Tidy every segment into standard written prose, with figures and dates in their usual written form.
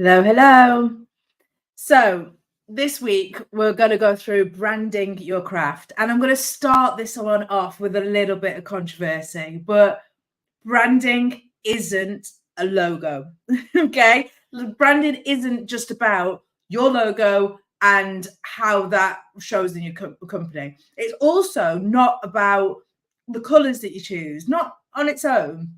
Hello, hello. So this week we're going to go through branding your craft, and I'm going to start this one off with a little bit of controversy, but branding isn't a logo. Okay, branding isn't just about your logo and how that shows in your company. It's also not about the colors that you choose, not on its own.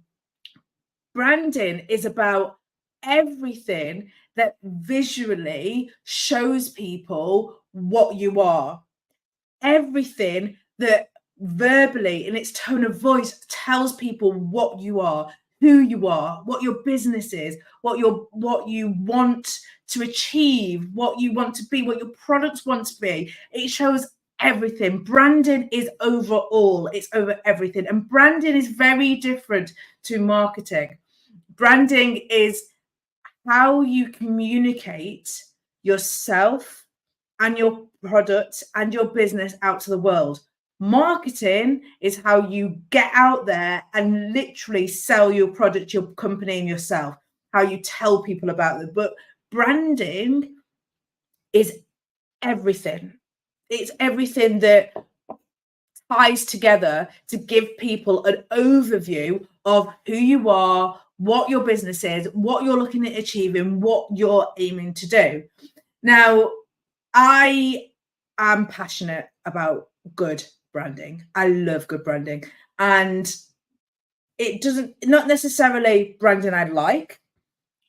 Branding is about everything that visually shows people what you are, everything that verbally in its tone of voice tells people what you are, who you are, what your business is, what you want to achieve, what you want to be, what your products want to be. It shows everything. Branding is overall, it's over everything, and branding is very different to marketing. Branding is how you communicate yourself and your product and your business out to the world. Marketing is how you get out there and literally sell your product, your company, and yourself, how you tell people about it. But branding is everything. It's everything that ties together to give people an overview of who you are, what your business is, what you're looking at achieving, what you're aiming to do. Now, I am passionate about good branding. I love good branding. And it doesn't, not necessarily branding I like,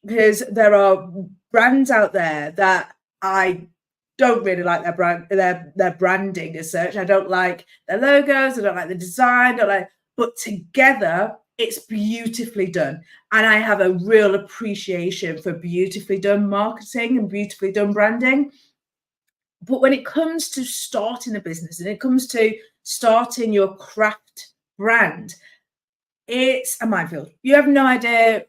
because there are brands out there that I don't really like their branding as such. I don't like their logos, I don't like the design, but together it's beautifully done. And I have a real appreciation for beautifully done marketing and beautifully done branding. But when it comes to starting a business and it comes to starting your craft brand, it's a minefield. You have no idea,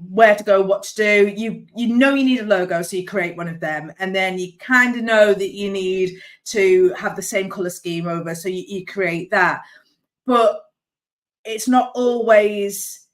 where to go, what to do. You know you need a logo, so you create one of them, and then you kind of know that you need to have the same color scheme over, so you create that. But it's not always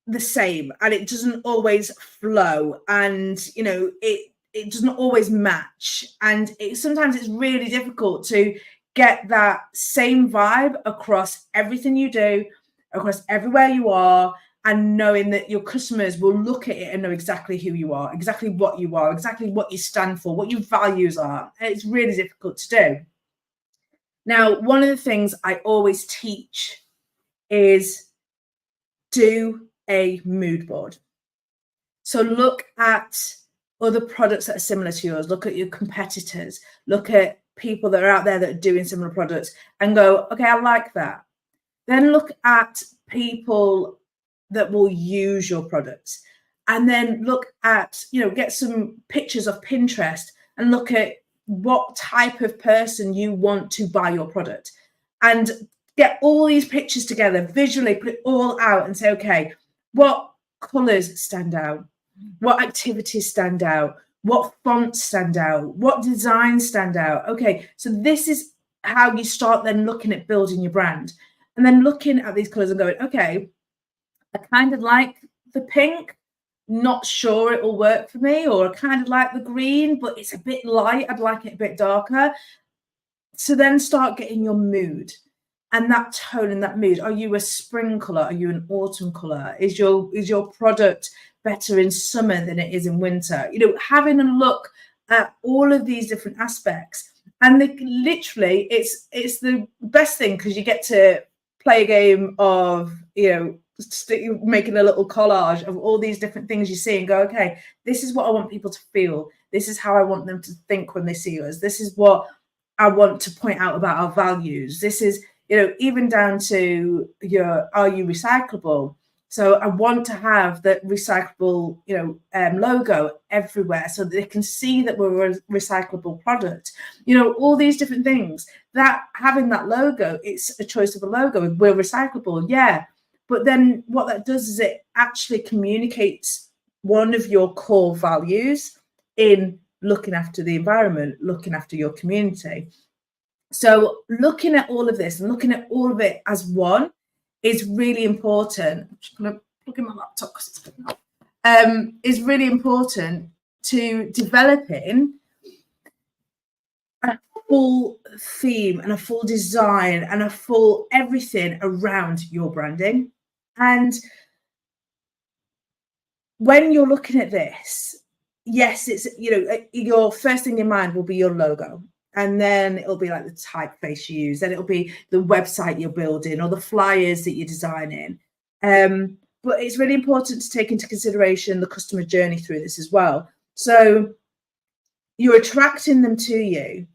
the same, and it doesn't always flow, and it doesn't always match, and sometimes it's really difficult to get that same vibe across everything you do, across everywhere you are, and knowing that your customers will look at it and know exactly who you are, exactly what you are, exactly what you stand for, what your values are. And it's really difficult to do. Now, one of the things I always teach is do a mood board. So look at other products that are similar to yours, look at your competitors, look at people that are out there that are doing similar products and go, okay, I like that. Then look at people that will use your products, and then look at, get some pictures of Pinterest and look at what type of person you want to buy your product, and get all these pictures together visually, put it all out and say, okay, what colors stand out? What activities stand out? What fonts stand out? What designs stand out? Okay, so this is how you start then looking at building your brand. And then looking at these colors and going, okay, I kind of like the pink, not sure it will work for me, or I kind of like the green, but it's a bit light, I'd like it a bit darker. So then start getting your mood and that tone and that mood. Are you a spring color? Are you an autumn color? Is your product better in summer than it is in winter? Having a look at all of these different aspects. And literally, it's the best thing, because you get to play a game of, making a little collage of all these different things you see and go, okay, this is what I want people to feel. This is how I want them to think when they see us. This is what I want to point out about our values. This is, even down to are you recyclable? So I want to have that recyclable, logo everywhere so that they can see that we're a recyclable product. All these different things. That having that logo, it's a choice of a logo. We're recyclable, yeah. But then what that does is it actually communicates one of your core values in looking after the environment, looking after your community. So looking at all of this and looking at all of it as one is really important. I'm just going to plug in my laptop because it's is really important to developing a full theme and a full design and a full everything around your branding. And when you're looking at this, yes, it's, your first thing in mind will be your logo. And then it'll be like the typeface you use. Then it'll be the website you're building or the flyers that you're designing. But it's really important to take into consideration the customer journey through this as well. So you're attracting them to you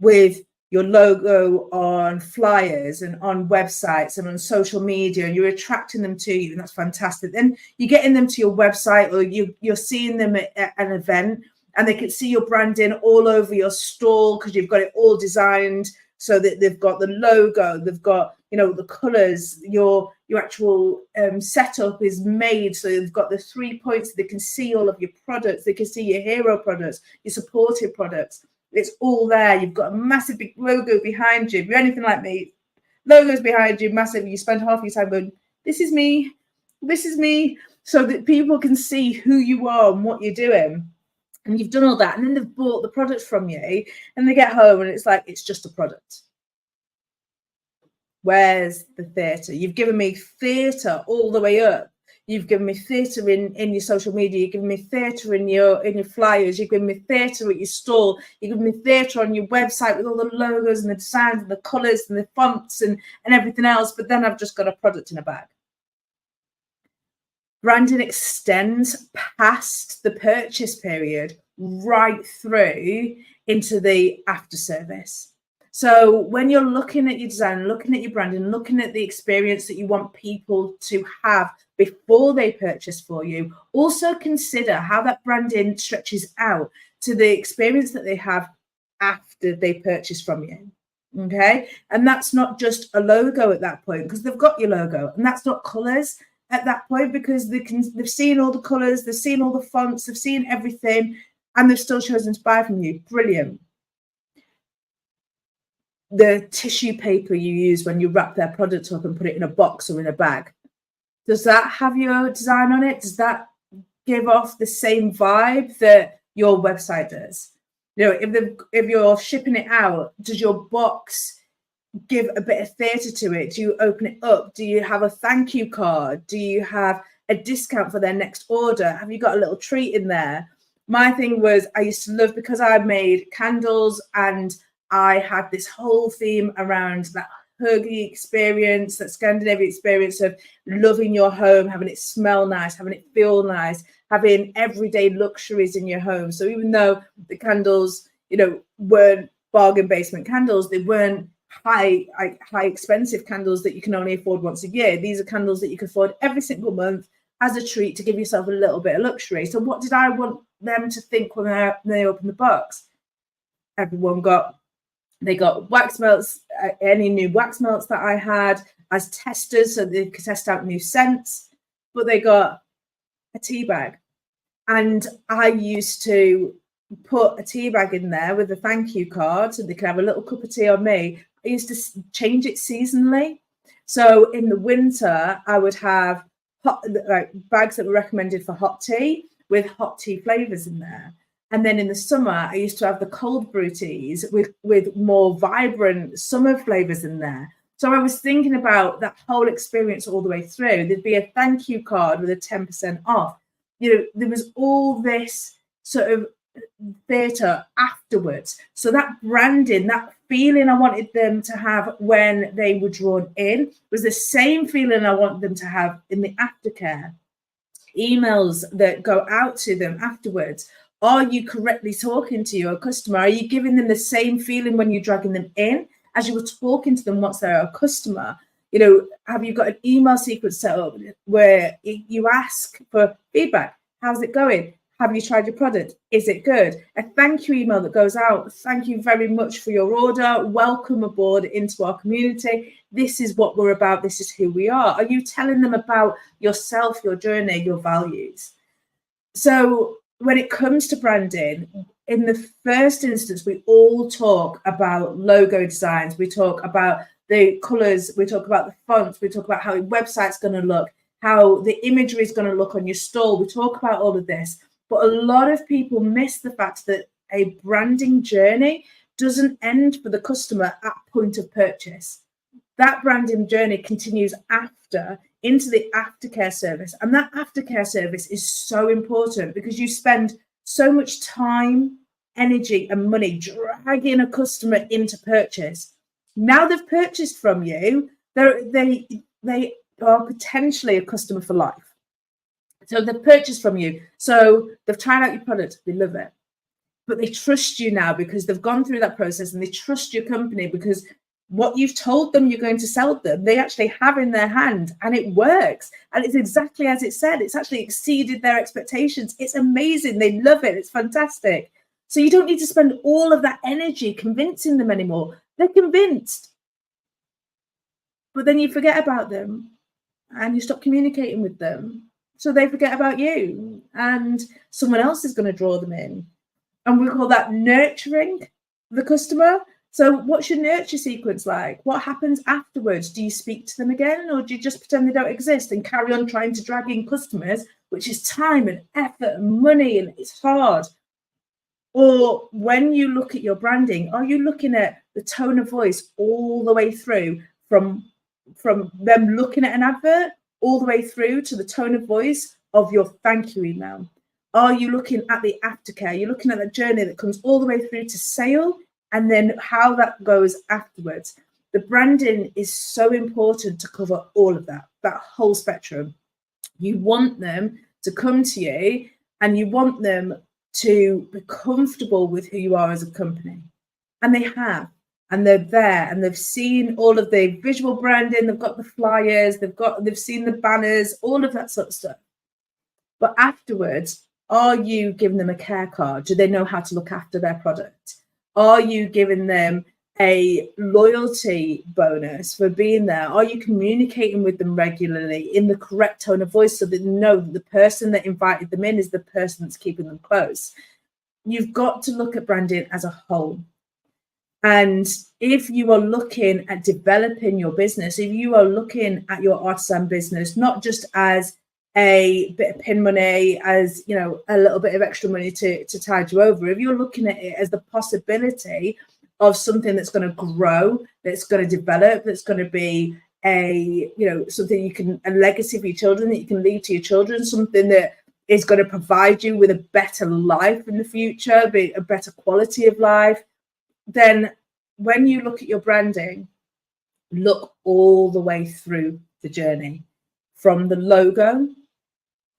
with your logo on flyers and on websites and on social media, and you're attracting them to you, and that's fantastic. Then you're getting them to your website, or you're seeing them at an event, and they can see your branding all over your stall because you've got it all designed so that they've got the logo, they've got, the colors, your actual setup is made so they've got the 3 points, they can see all of your products, they can see your hero products, your supported products. It's all there. You've got a massive big logo behind you. If you're anything like me, logos behind you, massive. You spend half your time going, this is me, so that people can see who you are and what you're doing. And you've done all that. And then they've bought the product from you and they get home and it's like, it's just a product. Where's the theatre? You've given me theatre all the way up. You've given me theatre in your social media. You've given me theatre in your flyers. You've given me theatre at your stall. You've given me theatre on your website with all the logos and the designs and the colours and the fonts and everything else. But then I've just got a product in a bag. Branding extends past the purchase period right through into the after service. So when you're looking at your design, looking at your branding, looking at the experience that you want people to have before they purchase for you, also consider how that branding stretches out to the experience that they have after they purchase from you. Okay. And that's not just a logo at that point, because they've got your logo, and that's not colors at that point, because they've seen all the colors, they've seen all the fonts, they've seen everything, and they've still chosen to buy from you. Brilliant. The tissue paper you use when you wrap their product up and put it in a box or in a bag, does that have your design on it? Does that give off the same vibe that your website does? If you're shipping it out, does your box give a bit of theatre to it? Do you open it up? Do you have a thank you card? Do you have a discount for their next order? Have you got a little treat in there? My thing was, I used to love, because I made candles and I had this whole theme around that huggy experience, that Scandinavian experience of loving your home, having it smell nice, having it feel nice, having everyday luxuries in your home. So even though the candles, weren't bargain basement candles, they weren't high expensive candles that you can only afford once a year. These are candles that you can afford every single month as a treat to give yourself a little bit of luxury. So what did I want them to think when they opened the box? They got wax melts, any new wax melts that I had as testers so they could test out new scents, but they got a tea bag. And I used to put a tea bag in there with a thank you card so they could have a little cup of tea on me. I used to change it seasonally. So in the winter, I would have bags that were recommended for hot tea with hot tea flavors in there. And then in the summer, I used to have the cold brew teas with more vibrant summer flavors in there. So I was thinking about that whole experience all the way through. There'd be a thank you card with a 10% off. There was all this sort of theatre afterwards. So that branding, that feeling I wanted them to have when they were drawn in was the same feeling I want them to have in the aftercare. Emails that go out to them afterwards. Are you correctly talking to your customer? Are you giving them the same feeling when you're dragging them in as you were talking to them once they're a customer? Have you got an email sequence set up where you ask for feedback? How's it going? Have you tried your product? Is it good? A thank you email that goes out. Thank you very much for your order. Welcome aboard into our community. This is what we're about. This is who we are. Are you telling them about yourself, your journey, your values? So when it comes to branding, in the first instance, we all talk about logo designs. We talk about the colors. We talk about the fonts. We talk about how your website's going to look, how the imagery is going to look on your store. We talk about all of this, but a lot of people miss the fact that a branding journey doesn't end for the customer at point of purchase. That branding journey continues after, into the aftercare service. And that aftercare service is so important because you spend so much time, energy, and money dragging a customer into purchase. Now they've purchased from you, they are potentially a customer for life. So they've purchased from you. So they've tried out your product, they love it. But they trust you now because they've gone through that process, and they trust your company because what you've told them you're going to sell them, they actually have in their hand, and it works. And it's exactly as it said. It's actually exceeded their expectations. It's amazing. They love it. It's fantastic. So you don't need to spend all of that energy convincing them anymore. They're convinced. But then you forget about them and you stop communicating with them. So they forget about you, and someone else is going to draw them in. And we call that nurturing the customer. So what's your nurture sequence like? What happens afterwards? Do you speak to them again, or do you just pretend they don't exist and carry on trying to drag in customers, which is time and effort and money, and it's hard? Or when you look at your branding, are you looking at the tone of voice all the way through from them looking at an advert all the way through to the tone of voice of your thank you email? Are you looking at the aftercare? You're looking at the journey that comes all the way through to sale, and then how that goes afterwards. The branding is so important to cover all of that whole spectrum. You want them to come to you, and you want them to be comfortable with who you are as a company. And they have, and they're there, and they've seen all of the visual branding, they've got the flyers, they've seen the banners, all of that sort of stuff. But afterwards, are you giving them a care card? Do they know how to look after their product? Are you giving them a loyalty bonus for being there? Are you communicating with them regularly in the correct tone of voice so that they know that the person that invited them in is the person that's keeping them close? You've got to look at branding as a whole. And if you are looking at developing your business, if you are looking at your artisan business, not just as a bit of pin money, as a little bit of extra money to tide you over, if you're looking at it as the possibility of something that's going to grow, that's going to develop, that's going to be something a legacy for your children that you can leave to your children, something that is going to provide you with a better life in the future, be a better quality of life, then when you look at your branding, look all the way through the journey, from the logo,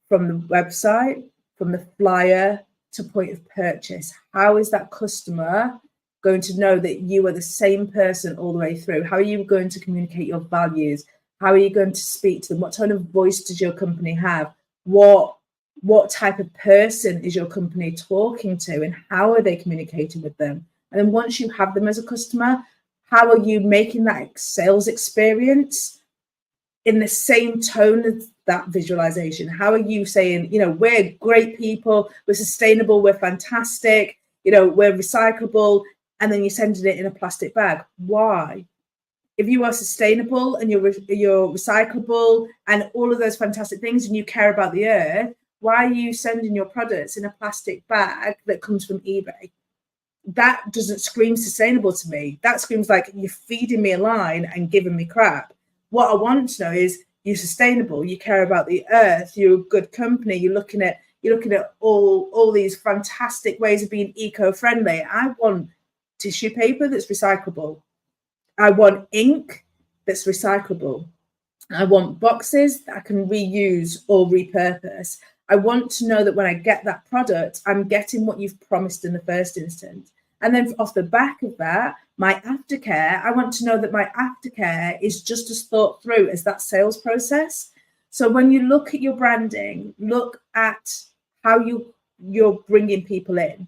from the website, from the flyer to point of purchase. How is that customer going to know that you are the same person all the way through? How are you going to communicate your values? How are you going to speak to them? What tone of voice does your company have? What type of person is your company talking to, and how are they communicating with them? And then once you have them as a customer, how are you making that sales experience in the same tone as that visualization? How are you saying, we're great people, we're sustainable, we're fantastic, we're recyclable, and then you're sending it in a plastic bag? Why? If you are sustainable and you're recyclable and all of those fantastic things, and you care about the earth, why are you sending your products in a plastic bag that comes from eBay? That doesn't scream sustainable to me. That screams like you're feeding me a line and giving me crap. What I want to know is you're sustainable, you care about the earth, you're a good company, you're looking at all these fantastic ways of being eco-friendly. I want tissue paper that's recyclable. I want ink that's recyclable. I want boxes that I can reuse or repurpose. I want to know that when I get that product, I'm getting what you've promised in the first instance. And then off the back of that, my aftercare, I want to know that my aftercare is just as thought through as that sales process. So when you look at your branding, look at how you're bringing people in,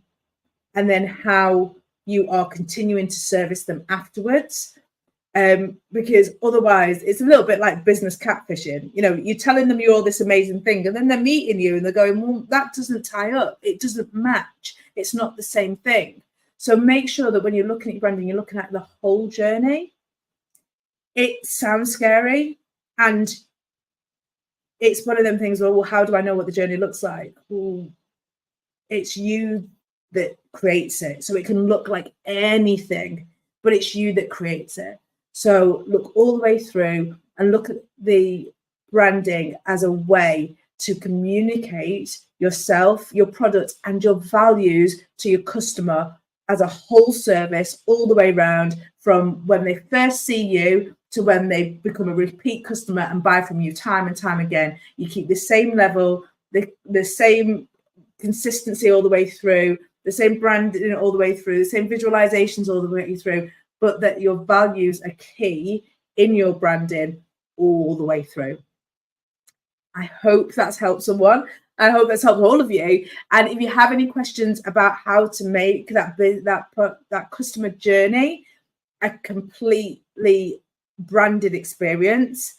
and then how you are continuing to service them afterwards. Because otherwise it's a little bit like business catfishing. You're telling them you're this amazing thing, and then they're meeting you and they're going, well, that doesn't tie up. It doesn't match. It's not the same thing. So make sure that when you're looking at your branding, you're looking at the whole journey. It sounds scary, and it's one of them things where, well, how do I know what the journey looks like? Well, it's you that creates it. So it can look like anything, but it's you that creates it. So look all the way through and look at the branding as a way to communicate yourself, your product, and your values to your customer as a whole service all the way around, from when they first see you to when they become a repeat customer and buy from you time and time again. You keep the same level, the same consistency all the way through, the same branding all the way through, the same visualizations all the way through, but that your values are key in your branding all the way through. I hope that's helped someone. I hope that's helped all of you. And if you have any questions about how to make that customer journey a completely branded experience,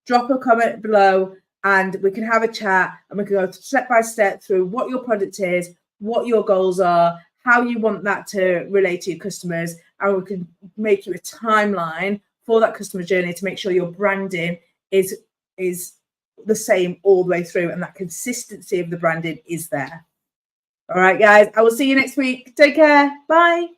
drop a comment below and we can have a chat and we can go step by step through what your product is, what your goals are, how you want that to relate to your customers, and we can make you a timeline for that customer journey to make sure your branding is the same all the way through and that consistency of the branding is there. All right, guys, I will see you next week. Take care. Bye.